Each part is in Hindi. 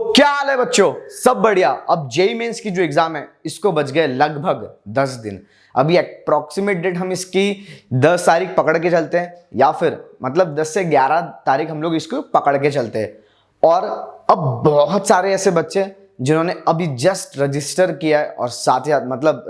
क्या हाल है बच्चों, सब बढ़िया। अब जेई मेंस की जो एग्जाम है इसको बच गए लगभग 10 दिन। अभी अप्रोक्सीमेट डेट हम इसकी 10 तारीख पकड़ के चलते हैं, या फिर मतलब 10 से 11 तारीख हम लोग इसको पकड़ के चलते हैं। और अब बहुत सारे ऐसे बच्चे जिन्होंने अभी जस्ट रजिस्टर किया है और साथ ही साथ मतलब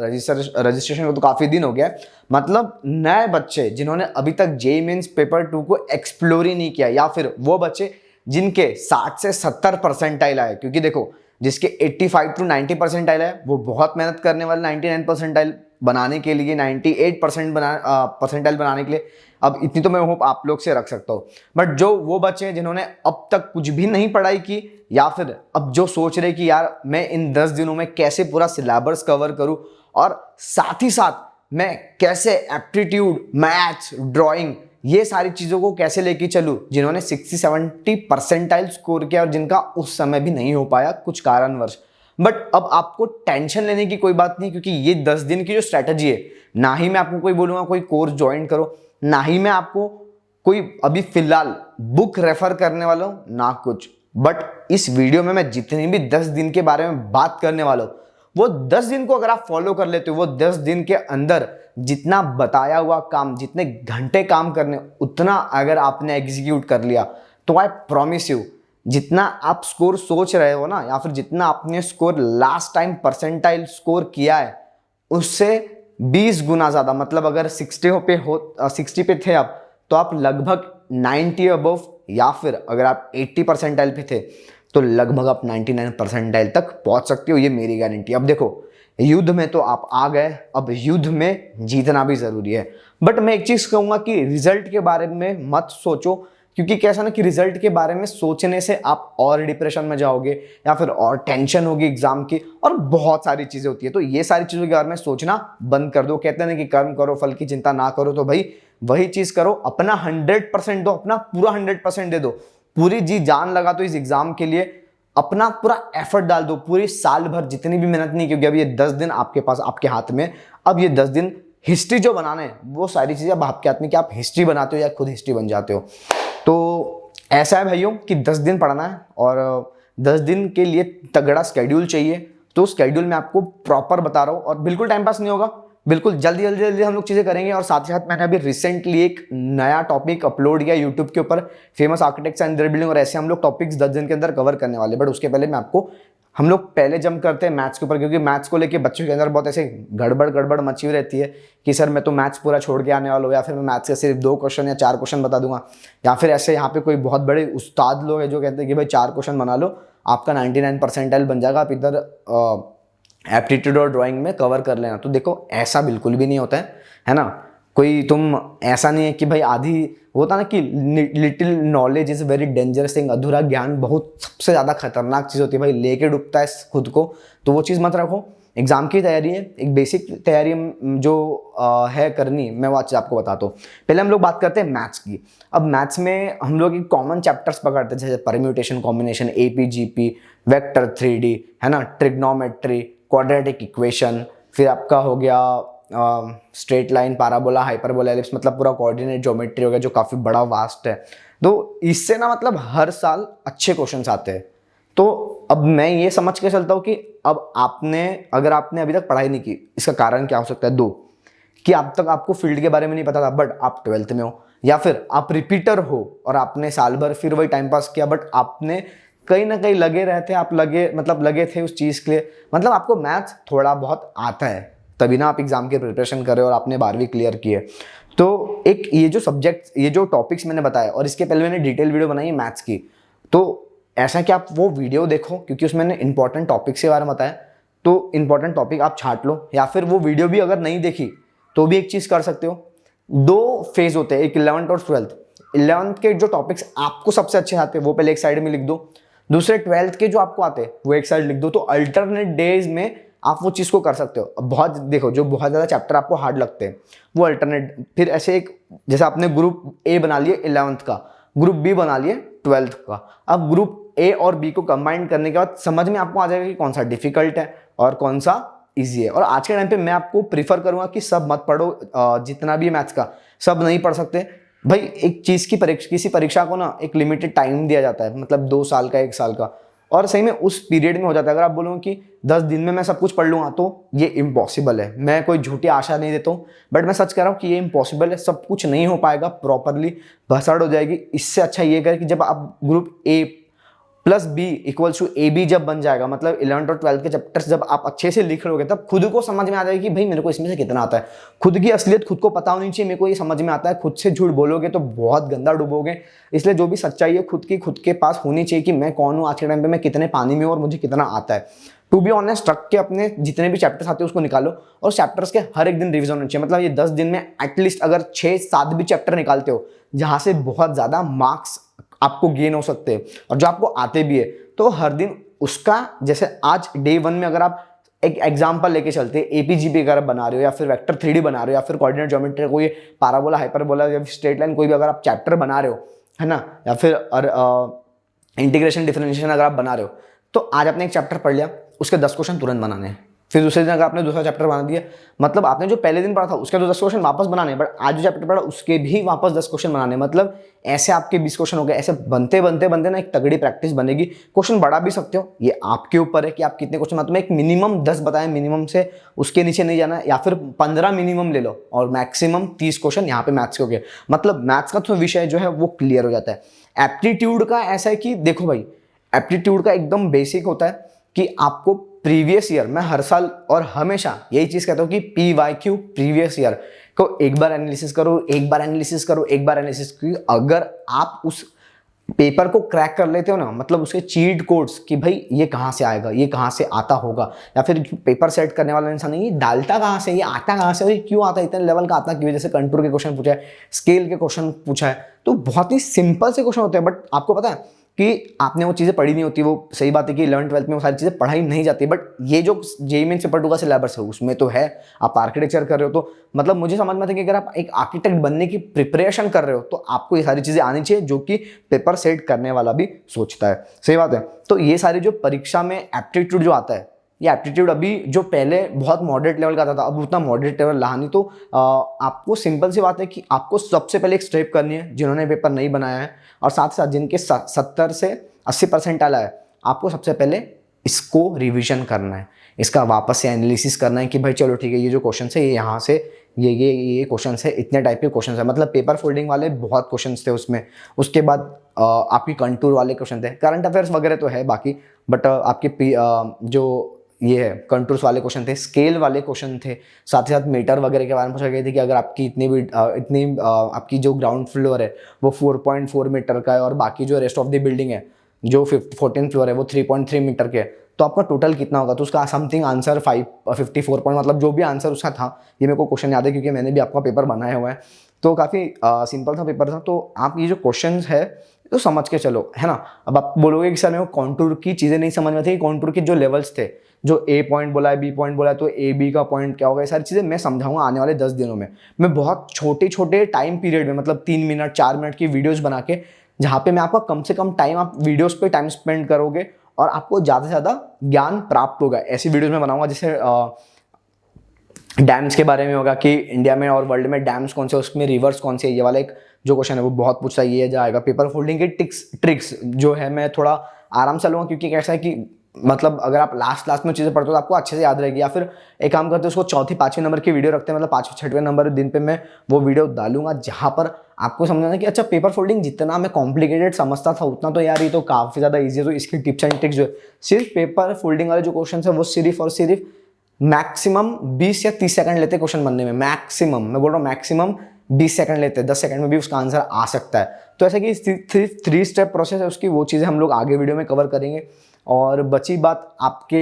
रजिस्ट्रेशन को तो काफी दिन हो गया है, मतलब नए बच्चे जिन्होंने अभी तक जेई मेंस पेपर 2 को एक्सप्लोर ही नहीं किया, या फिर वो बच्चे जिनके 60 से 70 परसेंटाइल आए। क्योंकि देखो, जिसके 85 टू 90 परसेंटाइल है वो बहुत मेहनत करने वाले 99 परसेंटाइल बनाने के लिए, 98% परसेंटाइल बनाने के लिए। अब इतनी तो मैं होप आप लोग से रख सकता हूँ। बट जो वो बच्चे हैं जिन्होंने अब तक कुछ भी नहीं पढ़ाई की, या फिर अब जो सोच रहे कि यार मैं इन 10 दिनों में कैसे पूरा सिलेबस कवर करूँ और साथ ही साथ मैं कैसे एप्टीट्यूड, मैथ्स, ड्राइंग, ये सारी चीजों को कैसे लेके चलूं, जिन्होंने 60-70 परसेंटाइल स्कोर किया और जिनका उस समय भी नहीं हो पाया कुछ कारणवश। बट अब आपको टेंशन लेने की कोई बात नहीं, क्योंकि ये 10 दिन की जो स्ट्रेटजी है, ना ही मैं आपको कोई बोलूंगा कोई कोर्स ज्वाइन करो, ना ही मैं आपको कोई अभी फिलहाल बुक रेफर करने वाला हूं, ना कुछ। बट इस वीडियो में मैं जितनी भी 10 दिन के बारे में बात करने वाला हूं, वो 10 दिन को अगर आप फॉलो कर लेते हो, वो 10 दिन के अंदर जितना बताया हुआ काम, जितने घंटे काम करने, उतना अगर आपने एग्जीक्यूट कर लिया, तो आई प्रॉमिस यू, जितना आप स्कोर सोच रहे हो ना, या फिर जितना आपने score last time percentile score किया है, उससे 20 गुना ज्यादा, मतलब अगर 60 पे थे आप, तो आप लगभग 90 अबव, या फिर अगर आप 80 परसेंटाइल पे थे तो लगभग आप 99 परसेंटाइल तक पहुंच सकते हो, ये मेरी गारंटी। अब देखो, युद्ध में तो आप आ गए, अब युद्ध में जीतना भी जरूरी है। बट मैं एक चीज कहूंगा कि रिजल्ट के बारे में मत सोचो, क्योंकि कैसा ना कि रिजल्ट के बारे में सोचने से आप और डिप्रेशन में जाओगे, या फिर और टेंशन होगी एग्जाम की, और बहुत सारी चीजें होती है। तो ये सारी चीजों के बारे में सोचना बंद कर दो। कहते हैं ना कि कर्म करो फल की चिंता ना करो, तो भाई वही चीज करो, अपना 100% दो, अपना पूरा 100% दे दो, पूरी जी जान लगा दो इस एग्जाम के लिए, अपना पूरा एफर्ट डाल दो, पूरी साल भर जितनी भी मेहनत नहीं, क्योंकि अब ये 10 दिन आपके पास, आपके हाथ में, अब ये 10 दिन हिस्ट्री जो बनाना है, वो सारी चीजें अब आपके हाथ में कि आप हिस्ट्री बनाते हो या खुद हिस्ट्री बन जाते हो। तो ऐसा है भाइयों कि 10 दिन पढ़ना है, और 10 दिन के लिए तगड़ा स्केड्यूल चाहिए। तो स्केड्यूल मैं आपको प्रॉपर बता रहा हूँ, और बिल्कुल टाइम पास नहीं होगा, बिल्कुल जल्दी जल्दी जल्दी हम लोग चीजें करेंगे। और साथ ही साथ मैंने अभी रिसेंटली एक नया टॉपिक अपलोड किया यूट्यूब के ऊपर, famous architects and their building, और ऐसे हम लोग टॉपिक्स 10 दिन के अंदर कवर करने वाले। बट उसके पहले मैं आपको, हम लोग पहले जंप करते हैं मैथ्स के ऊपर, क्योंकि मैथ्स को लेके बच्चों के अंदर बहुत ऐसे गड़बड़ मची हुई रहती है कि सर मैं तो मैथ्स पूरा छोड़ के आने वाला हूँ, या फिर मैं मैथ्स के सिर्फ 2 क्वेश्चन या 4 क्वेश्चन बता दूंगा, या फिर ऐसे यहाँ पे कोई बहुत बड़े उस्ताद लोग हैं जो कहते हैं कि भाई 4 क्वेश्चन बना लो, आपका 99 परसेंटाइल बन जाएगा, आप इधर एप्टीट्यूड और ड्राइंग में कवर कर लेना। तो देखो, ऐसा बिल्कुल भी नहीं होता है ना। कोई तुम ऐसा नहीं है कि भाई आधी, होता ना कि little knowledge is very dangerous thing, अधूरा ज्ञान बहुत सबसे ज्यादा खतरनाक चीज होती है भाई, लेके डूबता है खुद को। तो वो चीज मत रखो। एग्जाम की तैयारी है, एक बेसिक तैयारी जो है करनी, मैं वो आज आपको बताता हूँ। पहले हम लोग बात करते हैं मैथ्स की। अब मैथ्स में हम लोग एक कॉमन चैप्टर्स पकड़ते हैं, जैसे permutation, combination, AP GP, vector 3D, है ना, ट्रिग्नोमेट्री, क्वाड्रेटिक इक्वेशन, फिर आपका हो गया straight line, parabola, hyperbola, ellipse, मतलब पूरा कोऑर्डिनेट ज्योमेट्री हो गया, जो काफी बड़ा वास्ट है। तो इससे ना मतलब हर साल अच्छे क्वेश्चंस आते हैं। तो अब मैं ये समझ के चलता हूँ कि अब आपने, अगर आपने अभी तक पढ़ाई नहीं की, इसका कारण क्या हो सकता है? 2, कि अब तक आपको फील्ड के बारे में नहीं पता था, बट आप 12th में हो, या फिर आप रिपीटर हो और आपने साल भर फिर वही टाइम पास किया, बट आपने कहीं ना कहीं लगे रहते, आप लगे थे उस चीज के लिए, मतलब आपको मैथ्स थोड़ा बहुत आता है, तभी ना आप एग्जाम की प्रिपरेशन कर रहे हो और आपने 12वीं क्लियर की है। तो एक ये जो सब्जेक्ट, ये जो टॉपिक्स मैंने बताया, और इसके पहले मैंने डिटेल वीडियो बनाई है मैथ्स की, तो ऐसा कि आप वो वीडियो देखो, क्योंकि उसमें मैंने इंपॉर्टेंट टॉपिक्स के बारे में बताया। तो इंपॉर्टेंट टॉपिक आप छांट लो, या फिर वो वीडियो भी अगर नहीं देखी तो भी एक चीज कर सकते हो। 2 फेज होते हैं, एक 11th और 12th। 11th के जो टॉपिक्स आपको सबसे अच्छे आते हैं वो पहले एक साइड में लिख दो, दूसरे 12th के जो आपको आते हैं वो एक साइड लिख दो। तो अल्टरनेट डेज में आप वो चीज को कर सकते हो। अब बहुत देखो, जो बहुत ज्यादा चैप्टर आपको हार्ड लगते हैं वो अल्टरनेट, फिर ऐसे एक, जैसे आपने ग्रुप ए बना लिए 11th का, ग्रुप बी बना लिए 12th का, अब ग्रुप ए और बी को कंबाइन करने के बाद समझ में आपको आ जाएगा कि कौन सा डिफिकल्ट है और कौन सा इजी है। और आज के टाइम पे मैं आपको प्रीफर करूंगा कि सब मत पढ़ो, जितना भी मैथ्स का, सब नहीं पढ़ सकते भाई। एक चीज की किसी परीक्षा को ना एक लिमिटेड टाइम दिया जाता है, मतलब 2 साल का, 1 साल का, और सही में उस पीरियड में हो जाता है। अगर आप बोलोगे कि 10 दिन में मैं सब कुछ पढ़ लूँगा तो ये इम्पॉसिबल है। मैं कोई झूठी आशा नहीं देता हूँ, बट मैं सच कह रहा हूँ कि ये इम्पॉसिबल है, सब कुछ नहीं हो पाएगा प्रॉपरली, भसड़ हो जाएगी। इससे अच्छा ये करें कि जब आप group a plus b equals to a b जब बन जाएगा, मतलब 11th और 12th के चैप्टर्स जब आप अच्छे से लिख लोगे, तब खुद को समझ में आ जाएगा कि भाई मेरे को इसमें से कितना आता है। खुद की असलियत खुद को पता होनी चाहिए, मेरे को ये समझ में आता है। खुद से झूठ बोलोगे तो बहुत गंदा डूबोगे। इसलिए जो भी सच्चाई है खुद के पास होनी चाहिए कि मैं कौन हूँ, आज के टाइम पे मैं कितने पानी में हूँ और मुझे कितना आता है। टू बी ऑनेस्ट, रख के अपने जितने भी चैप्टर्स आते हैं उसको निकालो, और चैप्टर्स के हर एक दिन रिविजन होना चाहिए। मतलब ये 10 दिन में एटलीस्ट अगर 6-7 भी चैप्टर निकालते हो जहाँ से बहुत ज़्यादा मार्क्स आपको गेन हो सकते हैं और जो आपको आते भी है, तो हर दिन उसका, जैसे आज डे 1 में अगर आप एक एग्जांपल लेके चलते हैं, एपीजीपी अगर आप बना रहे हो या फिर वेक्टर 3D बना रहे हो या फिर कोऑर्डिनेट ज्योमेट्री, कोई पैराबोला, हाइपरबोला या स्ट्रेट लाइन, कोई भी अगर आप चैप्टर बना रहे हो, है ना, या फिर इंटीग्रेशन डिफरेंशिएशन अगर आप बना रहे हो, तो आज आपने एक चैप्टर पढ़ लिया, उसके 10 क्वेश्चन तुरंत बनाने हैं। फिर दूसरे दिन अगर आपने दूसरा चैप्टर बना दिया, मतलब आपने जो पहले दिन पढ़ा था उसके तो 10 क्वेश्चन वापस बनाने, बट आज जो चैप्टर पढ़ा उसके भी वापस 10 क्वेश्चन बनाने। मतलब ऐसे आपके 20 क्वेश्चन हो गए। ऐसे बनते बनते बनते ना एक तगड़ी प्रैक्टिस बनेगी। क्वेश्चन बढ़ा भी सकते हो, ये आपके ऊपर है कि आप कितने क्वेश्चन, मतलब एक मिनिमम 10 बताएं, मिनिमम से उसके नीचे नहीं जाना, या फिर 15 मिनिमम ले लो और मैक्सिमम 30 क्वेश्चन यहाँ पे मैथ्स के हो गए। मतलब मैथ्स का तो विषय जो है वो क्लियर हो जाता है। एप्टीट्यूड का ऐसा है कि देखो भाई, एप्टीट्यूड का एकदम बेसिक होता है कि आपको प्रीवियस ईयर, मैं हर साल और हमेशा यही चीज कहता हूँ कि PYQ प्रीवियस ईयर को एक बार एनालिसिस करो, एक बार एनालिसिस करो, एक बार एनालिसिस करो। अगर आप उस पेपर को क्रैक कर लेते हो ना, मतलब उसके चीट कोड्स कि भाई ये कहाँ से आएगा, ये कहाँ से आता होगा, या फिर पेपर सेट करने वाला इंसान है ये डालता कहाँ से, ये आता कहाँ से, और ये क्यों आता है, इतने लेवल का आता क्यों, जैसे कंटूर के क्वेश्चन पूछा है, स्केल के क्वेश्चन पूछा है, तो बहुत ही सिंपल से क्वेश्चन होते हैं। बट आपको पता है कि आपने वो चीज़ें पढ़ी नहीं होती। वो सही बात है कि 11th 12th में वो सारी चीज़ें पढ़ाई नहीं जाती, बट ये जो जेईई मेंस पेपर 2 का सिलेबस है उसमें तो है। आप आर्किटेक्चर कर रहे हो तो मतलब मुझे समझ में आता है कि अगर आप एक आर्किटेक्ट बनने की प्रिपरेशन कर रहे हो तो आपको ये सारी चीज़ें आनी चाहिए, जो कि पेपर सेट करने वाला भी सोचता है। सही बात है। तो ये सारी जो परीक्षा में एप्टीट्यूड जो आता है, ये एप्टीट्यूड अभी जो पहले बहुत मॉडरेट लेवल का आता था, अब उतना मॉडरेट लेवल रहा नहीं। तो आपको सिंपल सी बात है कि आपको सबसे पहले एक स्टेप करनी है, जिन्होंने पेपर नहीं बनाया है और साथ साथ जिनके 70 से 80% आला है, आपको सबसे पहले इसको रिवीजन करना है, इसका वापस से एनालिसिस करना है कि भाई चलो ठीक है, ये जो क्वेश्चन है ये यहाँ से ये क्वेश्चन है, इतने टाइप के क्वेश्चन है। मतलब पेपर फोल्डिंग वाले बहुत क्वेश्चन थे उसमें। उसके बाद आपकी कंटूर वाले क्वेश्चन थे, करंट अफेयर्स वगैरह तो है बाकी, बट आपके जो ये है कंटूर्स वाले क्वेश्चन थे, स्केल वाले क्वेश्चन थे, साथ ही साथ मीटर वगैरह के बारे में पूछा गया था कि अगर आपकी इतनी आपकी जो ग्राउंड फ्लोर है वो 4.4 मीटर का है और बाकी जो रेस्ट ऑफ द बिल्डिंग है जो 14th फ्लोर है वो 3.3 मीटर के है, तो आपका टोटल कितना होगा। तो उसका समथिंग आंसर 54 पॉइंट, मतलब जो भी आंसर उसका था, ये मेरे को क्वेश्चन याद है क्योंकि मैंने भी आपका पेपर बनाया हुआ है। तो काफ़ी सिंपल था पेपर था। तो आप ये जो क्वेश्चन है तो समझ के चलो, है ना। अब आप बोलोगे कि सर मेरे को कॉन्टूर की चीज़ें नहीं समझ में थी, कॉन्टूर के जो लेवल्स थे, जो ए पॉइंट बोला है, बी पॉइंट बोला है, तो ए बी का पॉइंट क्या होगा, ये सारी चीज़ें मैं समझाऊंगा आने वाले 10 दिनों में। मैं बहुत छोटे छोटे टाइम पीरियड में, मतलब 3 मिनट 4 मिनट की वीडियोस बना के, जहाँ पे मैं आपका कम से कम टाइम, आप वीडियोस पे टाइम स्पेंड करोगे और आपको ज़्यादा से ज़्यादा ज्ञान प्राप्त होगा। ऐसी वीडियोस में बनाऊंगा जैसे डैम्स के बारे में होगा कि इंडिया में और वर्ल्ड में डैम्स कौन से, उसमें रिवर्स कौन से, ये वाला एक जो क्वेश्चन है वो बहुत पूछता है, ये जाएगा। पेपर फोल्डिंग के ट्रिक्स जो है मैं थोड़ा आराम से लूँगा, क्योंकि कैसा है कि मतलब अगर आप लास्ट में चीज़ें पढ़ते हो तो आपको अच्छे से याद रहेगी। या फिर एक काम करते हैं, उसको 4th 5वें नंबर की वीडियो रखते हैं, मतलब 5वें 6वें नंबर दिन पे मैं वो वीडियो डालूंगा, जहाँ पर आपको समझना है कि अच्छा पेपर फोल्डिंग जितना मैं कॉम्प्लिकेटेड समझता था उतना तो यार ये तो काफ़ी ज़्यादा ईजी है। तो इसकी टिप्स एंड ट्रिक्स जो है, सिर्फ पेपर फोल्डिंग वाले जो क्वेश्चन है वो सिर्फ और सिर्फ मैक्सिमम 20 या 30 सेकंड लेते क्वेश्चन बनने में। मैक्सिमम, मैं बोल रहा हूँ मैक्सिमम 20 सेकंड लेते हैं, 10 सेकंड में भी उसका आंसर आ सकता है। तो ऐसा कि 3 स्टेप प्रोसेस है उसकी, वो चीज़ें हम लोग आगे वीडियो में कवर करेंगे। और बची बात आपके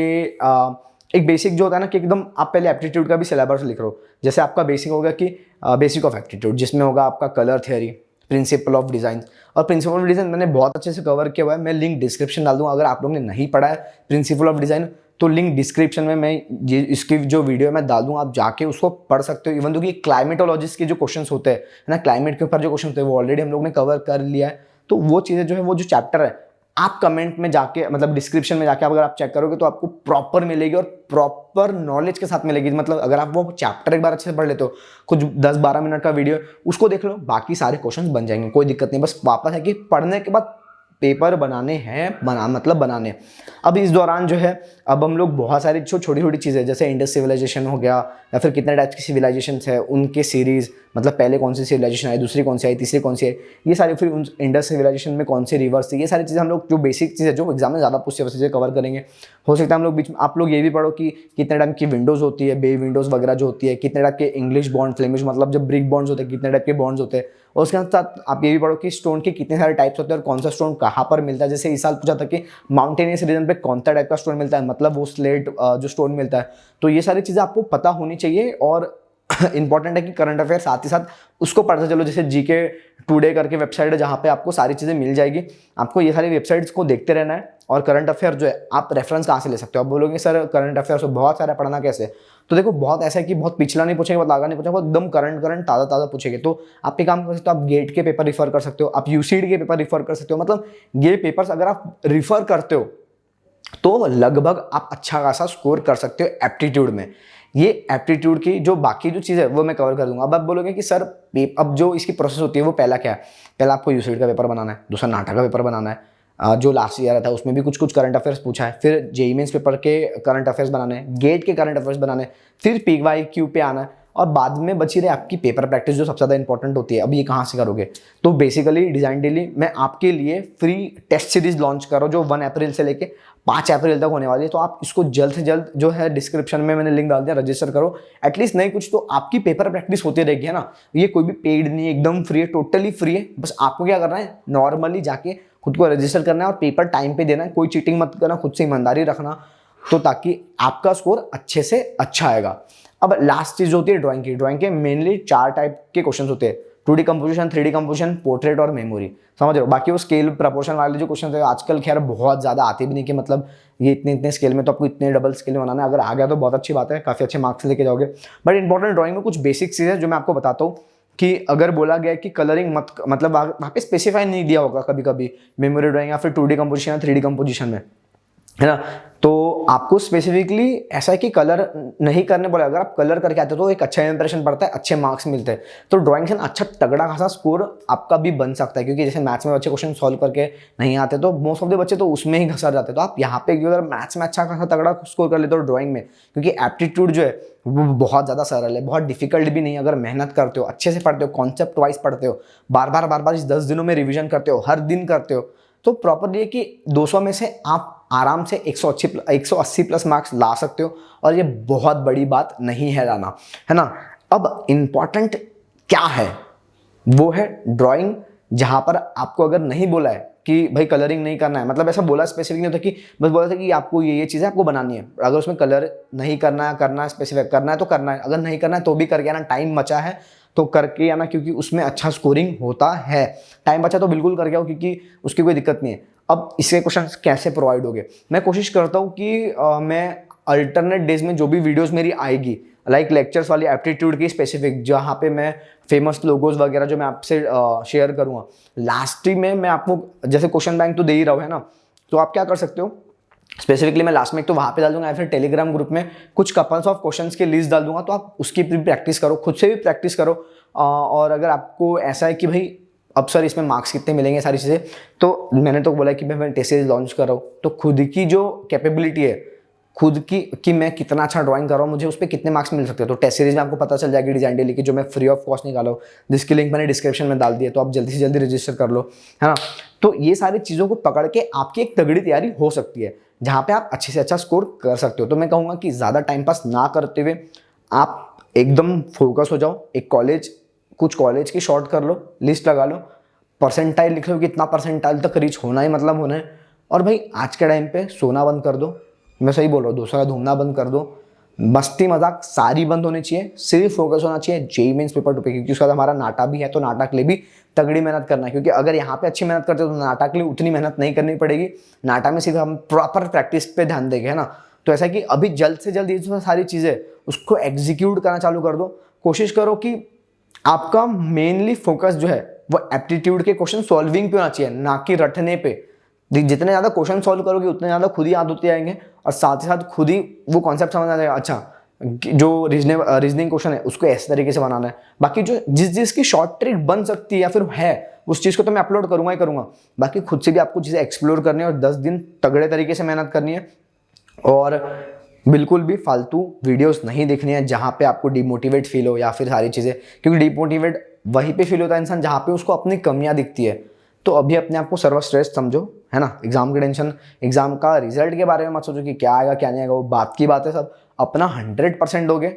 एक बेसिक जो होता है ना कि एकदम आप पहले एप्टीट्यूड का भी सिलेबस लिख रहे हो। जैसे आपका बेसिक होगा कि बेसिक ऑफ एप्टीट्यूड, जिसमें होगा आपका colour theory, principle of design. और प्रिंसिपल ऑफ डिज़ाइन मैंने बहुत अच्छे से कवर किया हुआ है, मैं लिंक डिस्क्रिप्शन डाल दूँगा। अगर आप लोगों ने नहीं पढ़ा है प्रिंसिपल ऑफ डिज़ाइन तो लिंक डिस्क्रिप्शन में मैं इसकी जो वीडियो मैं डाल दूँगा, आप जाके उसको पढ़ सकते हो। इवन तो कि क्लाइमेटोलॉजिस्ट के जो क्वेश्चंस होते हैं ना, क्लाइमेट के ऊपर जो क्वेश्चन होते हैं वो ऑलरेडी हम लोग ने कवर कर लिया है। तो वो चीज़ें जो है, वो जो चैप्टर है, आप कमेंट में जाके, मतलब डिस्क्रिप्शन में जाके अगर आप चेक करोगे तो आपको प्रॉपर मिलेगी और प्रॉपर नॉलेज के साथ मिलेगी। मतलब अगर आप वो चैप्टर एक बार अच्छे से पढ़ लेते हो, कुछ 10-12 मिनट का वीडियो उसको देख लो, बाकी सारे क्वेश्चंस बन जाएंगे, कोई दिक्कत नहीं। बस वापस है कि पढ़ने के बाद पेपर बनाने हैं, मतलब बनाने। अब इस दौरान जो है अब हम लोग बहुत सारी छोटी छोटी चीज़ें जैसे इंडस सिविलाइजेशन हो गया या फिर कितने टाइप की सिविलाइजेशन है उनके सीरीज़, मतलब पहले कौन सी सिविलाइजेशन आई, दूसरी कौन सी आई, तीसरी कौन सी आई, ये सारी, फिर उन इंडस सिविलाइजेशन में कौन से रिवर्स थी, ये सारी चीज़ें हम लोग जो बेसिक चीज़ें जो एग्जाम में ज़्यादा पूछते हैं चीज़ें कवर करेंगे। हो सकता है हम लोग बीच में आप लोग ये भी पढ़ो कि कितने टाइप की विंडोज़ होती है, बे विंडोज़ वगैरह जो होती है, कितने टाइप के इंग्लिश बॉन्ड, फ्लेमिश मतलब जब ब्रिक बॉन्ड्स होते हैं कितने टाइप के बॉन्ड्स होते हैं। और उसके साथ आप ये भी पढ़ो कि स्टोन के कितने सारे टाइप्स होते हैं और कौन सा स्टोन कहाँ पर मिलता है। जैसे इस साल पूछा था कि माउंटेनियस रीजन पे कौन सा टाइप का स्टोन मिलता है, मतलब वो स्लेट जो स्टोन मिलता है। तो ये सारी चीज़ें आपको पता होनी चाहिए और इंपॉर्टेंट है कि करंट अफेयर साथ ही साथ उसको पढ़ते चलो। जैसे जीके टुडे करके वेबसाइट है जहाँ पे आपको सारी चीज़ें मिल जाएगी। आपको ये सारी वेबसाइट्स को देखते रहना है। और करंट अफेयर जो है आप रेफरेंस कहाँ से ले सकते हो। आप बोलोगे सर करंट अफेयर से बहुत सारा पढ़ना कैसे, तो देखो बहुत ऐसा है कि बहुत पिछला नहीं पूछेंगे, बहुत आगा नहीं पूछेंगे, बहुत एकदम करंट ताज़ा ताज़ा पूछेंगे। तो आप एक काम कर सकते हो, आप गेट के पेपर रिफर कर सकते हो, आप यूसीडी के पेपर रिफर कर सकते हो। मतलब ये पेपर्स अगर आप रिफर करते हो तो लगभग आप अच्छा खासा स्कोर कर सकते हो एप्टीट्यूड में। ये एप्टीट्यूड की जो बाकी जो चीज़ है वो मैं कवर कर दूंगा। अब आप बोलोगे कि सर अब जो इसकी प्रोसेस होती है वो पहला क्या है, पहला आपको यूसीडी का पेपर बनाना है, दूसरा नाटा का पेपर बनाना है, जो लास्ट ईयर था उसमें भी कुछ कुछ करंट अफेयर्स पूछा है, फिर जेईई मेंस पेपर के करंट अफेयर्स बनाने हैं, गेट के करंट अफेयर्स बनाने हैं, फिर पीवाईक्यू पे आना है और बाद में बची रही आपकी पेपर प्रैक्टिस जो सबसे ज़्यादा इंपॉर्टेंट होती है। अब ये कहाँ से करोगे, तो बेसिकली डिजाइन डेली मैं आपके लिए फ्री टेस्ट सीरीज लॉन्च कर रहा हूँ जो 1 अप्रैल से लेके 5 अप्रैल तक होने वाली है। तो आप इसको जल्द से जल्द जो है डिस्क्रिप्शन में मैंने लिंक डाल दिया, रजिस्टर करो। एटलीस्ट नहीं कुछ तो आपकी पेपर प्रैक्टिस होती रहेगी, है ना। ये कोई भी पेड नहीं है, एकदम फ्री है, टोटली फ्री है। बस आपको क्या करना है, नॉर्मली जाके खुद को रजिस्टर करना है और पेपर टाइम पे देना है। कोई चीटिंग मत करना, खुद से ईमानदारी रखना, तो ताकि आपका स्कोर अच्छे से अच्छा आएगा। अब लास्ट चीज होती है ड्राइंग की। ड्राइंग के मेनली 4 टाइप के क्वेश्चन होते हैं, 2D composition, 3D composition, portrait और मेमोरी, समझ रहे हो। बाकी वो स्केल प्रपोर्शन वाले जो क्वेश्चन है आजकल खैर बहुत ज़्यादा आते भी नहीं कि मतलब ये इतने स्केल में, तो आपको इतने डबल स्केल में बनाना है। अगर आ गया तो बहुत अच्छी बात है, काफ़ी अच्छे मार्क्स लेके जाओगे। बट इंपॉर्टेंट ड्राइंग में कुछ बेसिक चीज़ है जो मैं आपको बताता हूँ कि अगर बोला गया कि कलरिंग मत, मतलब वहाँ पे स्पेसिफाई नहीं दिया होगा कभी कभी मेमोरी ड्राइंग या फिर 2D कंपोजिशन या 3D कंपोजिशन में, है ना। तो आपको स्पेसिफिकली ऐसा है कि कलर नहीं करने बोला। अगर आप कलर करके आते हो तो एक अच्छा इंप्रेशन पड़ता है, अच्छे मार्क्स मिलते हैं। तो ड्राइंग से अच्छा तगड़ा खासा स्कोर आपका भी बन सकता है, क्योंकि जैसे मैथ्स में बच्चे क्वेश्चन सॉल्व करके नहीं आते तो मोस्ट ऑफ द बच्चे तो उसमें ही घसर जाते हैं। तो आप यहाँ पे अगर मैथ्स में अच्छा खासा तगड़ा स्कोर कर लेते हो ड्राइंग में, क्योंकि एप्टीट्यूड जो है वो बहुत ज़्यादा सरल है, बहुत डिफिकल्ट भी नहीं। अगर मेहनत करते हो, अच्छे से पढ़ते हो, कॉन्सेप्ट वाइज पढ़ते हो, बार बार इस 10 दिनों में रिविजन करते हो, हर दिन करते हो, तो प्रॉपरली है कि 200 में से आप आराम से 180 प्लस मार्क्स ला सकते हो। और ये बहुत बड़ी बात नहीं है लाना, है ना। अब इम्पॉर्टेंट क्या है, वो है ड्राइंग, जहां पर आपको अगर नहीं बोला है कि भाई कलरिंग नहीं करना है, मतलब ऐसा बोला स्पेसिफिक नहीं होता कि बस बोला था कि आपको ये चीज़ें आपको बनानी है। अगर उसमें कलर नहीं करना है स्पेसिफिक करना है तो करना है, अगर नहीं करना है तो भी करके आना। टाइम बचा है तो करके आना, क्योंकि उसमें अच्छा स्कोरिंग होता है। टाइम बचा तो बिल्कुल करके आओ, क्योंकि उसकी कोई दिक्कत नहीं है। अब इसके क्वेश्चन कैसे प्रोवाइड होंगे, मैं कोशिश करता हूँ कि मैं अल्टरनेट डेज में जो भी वीडियोस मेरी आएगी, लाइक लेक्चर्स वाली एप्टीट्यूड की स्पेसिफिक, जहाँ पे मैं फेमस लोगोज वगैरह जो मैं आपसे शेयर करूँगा, लास्ट में मैं आपको जैसे क्वेश्चन बैंक तो दे ही रहा हूँ, है ना। तो आप क्या कर सकते हो, स्पेसिफिकली मैं लास्ट में एक तो वहाँ पे डाल दूंगा या फिर टेलीग्राम ग्रुप में कुछ कपल्स ऑफ क्वेश्चंस के लिस्ट डाल दूंगा। तो आप उसकी भी प्रैक्टिस करो, खुद से भी प्रैक्टिस करो। और अगर आपको ऐसा है कि भाई अब सर इसमें मार्क्स कितने मिलेंगे, सारी चीज़ें, तो मैंने तो बोला कि मैं टेस्ट सीरीज लॉन्च कर रहा हूँ, तो खुद की जो कैपेबिलिटी है, खुद की कि मैं कितना अच्छा ड्राइंग कर रहा हूँ, मुझे उस पर कितने मार्क्स मिल सकते हैं, तो टेस्ट सीरीज में आपको पता चल जाएगी डिजाइन डेली की, जो मैं फ्री ऑफ कॉस्ट निकाला हूँ, जिसकी लिंक मैंने डिस्क्रिप्शन में डाल दिया। तो आप जल्दी से जल्दी रजिस्टर कर लो, है ना। तो ये सारी चीज़ों को पकड़ के आपकी एक तगड़ी तैयारी हो सकती है, जहाँ पे आप अच्छे से अच्छा स्कोर कर सकते हो। तो मैं कहूँगा कि ज़्यादा टाइम पास ना करते हुए आप एकदम फोकस हो जाओ। एक कुछ कॉलेज की शॉर्ट कर लो, लिस्ट लगा लो, परसेंटाइल लिख लो कि इतना परसेंटाइल तक रीच होना ही मतलब होना है। और भाई आज के टाइम पे सोना बंद कर दो, मैं सही बोल रहा हूँ, दूसरा घूमना बंद कर दो, मस्ती मजाक सारी बंद होनी चाहिए, सिर्फ फोकस होना चाहिए जेईई मेंस पेपर 2 पे। क्योंकि उसके बाद हमारा नाटा भी है, तो नाटा के लिए भी तगड़ी मेहनत करना है। क्योंकि अगर यहाँ पे अच्छी मेहनत करते हो तो नाटा के लिए उतनी मेहनत नहीं करनी पड़ेगी। नाटा में सिर्फ हम प्रॉपर प्रैक्टिस पे ध्यान देंगे, है ना। तो ऐसा कि अभी जल्द से जल्द ये जो सारी चीज़ें उसको एग्जीक्यूट करना चालू कर दो। कोशिश करो कि आपका मेनली फोकस जो है वो एप्टीट्यूड के क्वेश्चन सॉल्विंग पे होना चाहिए, ना कि रटने पे। जितने ज़्यादा क्वेश्चन सॉल्व करोगे उतने ज़्यादा खुद ही याद होते आएंगे और साथ ही साथ खुद ही वो कॉन्सेप्ट समझ आ जाएगा। अच्छा जो रीजनिंग क्वेश्चन है उसको ऐसे तरीके से बनाना है। बाकी जो जिस की शॉर्ट ट्रिक बन सकती है या फिर है उस चीज़ को तो मैं अपलोड करूंगा ही करूंगा। बाकी खुद से भी आपको चीज़ें एक्सप्लोर करनी है और 10 दिन तगड़े तरीके से मेहनत करनी है और बिल्कुल भी फालतू वीडियोस नहीं देखनी है जहाँ पे आपको डिमोटिवेट फील हो या फिर सारी चीज़ें, क्योंकि डिमोटिवेट वहीं पे फील होता है इंसान जहाँ पे उसको अपनी कमियाँ दिखती है। तो अभी अपने आप को सर्वश्रेष्ठ समझो, है ना। एग्जाम की टेंशन, एग्जाम का रिजल्ट के बारे में मत सोचो कि क्या आएगा क्या नहीं आएगा, वो बात की बात है। सब अपना 100% दोगे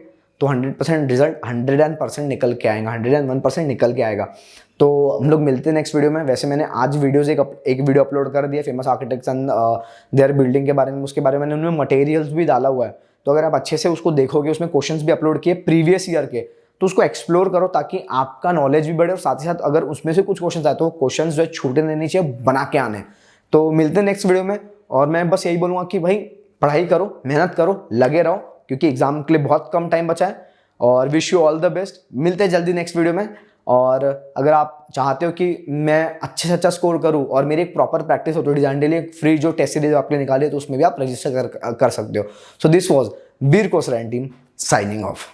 तो 100% रिजल्ट 100% निकल के आएगा, 101% निकल के आएगा। तो हम लोग मिलते हैं नेक्स्ट वीडियो में। वैसे मैंने आज वीडियोज़ एक वीडियो अपलोड कर दिया famous architects and their building के बारे में, उसके बारे में मैंने उनमें मटेरियल्स भी डाला हुआ है। तो अगर आप अच्छे से उसको देखोगे, उसमें क्वेश्चंस भी अपलोड किए प्रीवियस ईयर के, तो उसको एक्सप्लोर करो ताकि आपका नॉलेज भी बढ़े और साथ ही साथ अगर उसमें से कुछ क्वेश्चंस आए तो क्वेश्चंस जो है छूटे नहीं चाहिए, बना के आने। तो मिलते हैं नेक्स्ट वीडियो में और मैं बस यही बोलूँगा कि भाई पढ़ाई करो, मेहनत करो, लगे रहो, क्योंकि एग्जाम के लिए बहुत कम टाइम बचा है। और wish you all the best. मिलते हैं जल्दी नेक्स्ट वीडियो में। और अगर आप चाहते हो कि मैं अच्छे से अच्छा स्कोर करूं और मेरी एक प्रॉपर प्रैक्टिस हो तो डिजाइन डेली फ्री जो टेस्ट सीरीज आपके निकाली है तो उसमें भी आप रजिस्टर कर सकते हो। So this was Veer Kosra and team signing of.